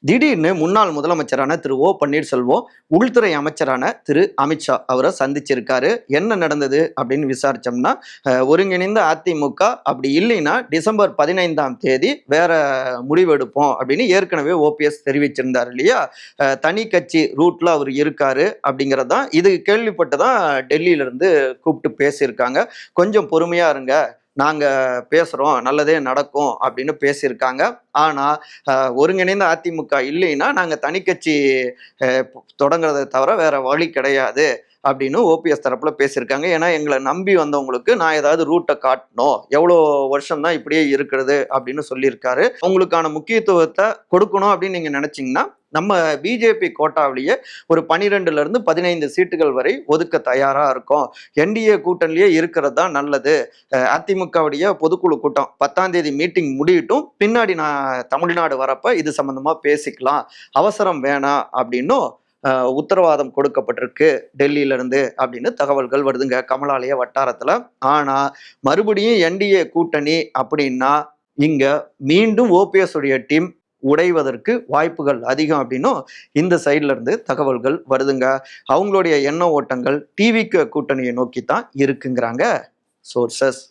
திடீர்னு முன்னாள் முதலமைச்சரான திரு ஓ பன்னீர்செல்வம் உள்துறை அமைச்சரான திரு அமித்ஷா அவரை சந்திச்சிருக்காரு. என்ன நடந்தது அப்படின்னு விசாரிச்சோம்னா, ஒருங்கிணைந்த அதிமுக அப்படி இல்லைன்னா டிசம்பர் 15ஆம் தேதி வேற முடிவெடுப்போம் அப்படின்னு ஏற்கனவே ஓபிஎஸ் தெரிவிச்சிருந்தார் இல்லையா? தனி கட்சி ரூட்ல அவர் இருக்காரு அப்படிங்கிறது தான். இது கேள்விப்பட்டு தான் டெல்லியில இருந்து கூப்பிட்டு பேசியிருக்காங்க. கொஞ்சம் பொறுமையா இருங்க, நாங்க பேசுறோம், நல்லதே நடக்கும் அப்படின்னு பேசியிருக்காங்க. ஆனா ஒருங்கிணைந்த அதிமுக இல்லைன்னா நாங்க தனி கட்சி தொடங்குறதை தவிர வேற வழி கிடையாது அப்படின்னு ஓபிஎஸ் தரப்புல பேசியிருக்காங்க. ஏன்னா எங்களை நம்பி வந்தவங்களுக்கு நான் ஏதாவது ரூட்டை காட்டணும், எவ்வளோ வருஷம் தான் இப்படியே இருக்கிறது அப்படின்னு சொல்லியிருக்காரு. உங்களுக்கான முக்கியத்துவத்தை கொடுக்கணும் அப்படின்னு நீங்க நினைச்சீங்கன்னா நம்ம பிஜேபி கோட்டாவிலேயே ஒரு 12ல இருந்து 15 சீட்டுகள் வரை ஒதுக்க தயாரா இருக்கும். என்டிஏ கூட்டணிலேயே இருக்கிறது தான் நல்லது. அதிமுகவுடைய பொதுக்குழு கூட்டம் 10ஆம் தேதி மீட்டிங் முடியட்டும், பின்னாடி நான் தமிழ்நாடு வரப்ப இது சம்பந்தமா பேசிக்கலாம், அவசரம் வேணாம் அப்படின்னும் உத்தரவாதம் கொடுக்கப்பட்டிருக்கு டெல்லியில இருந்து அப்படின்னு தகவல்கள் வருதுங்க கமலாலய வட்டாரத்துல. ஆனா மறுபடியும் என்டிஏ கூட்டணி அப்படின்னா இங்க மீண்டும் ஓபிஎஸ் உடைய டீம் உடைவதற்கு வாய்ப்புகள் அதிகம் அப்படின்னும் இந்த சைட்ல இருந்து தகவல்கள் வருதுங்க. அவங்களுடைய எண்ண ஓட்டங்கள் டிவிக்கு கூட்டணியை நோக்கி தான் இருக்குங்கிறாங்க சோர்சஸ்.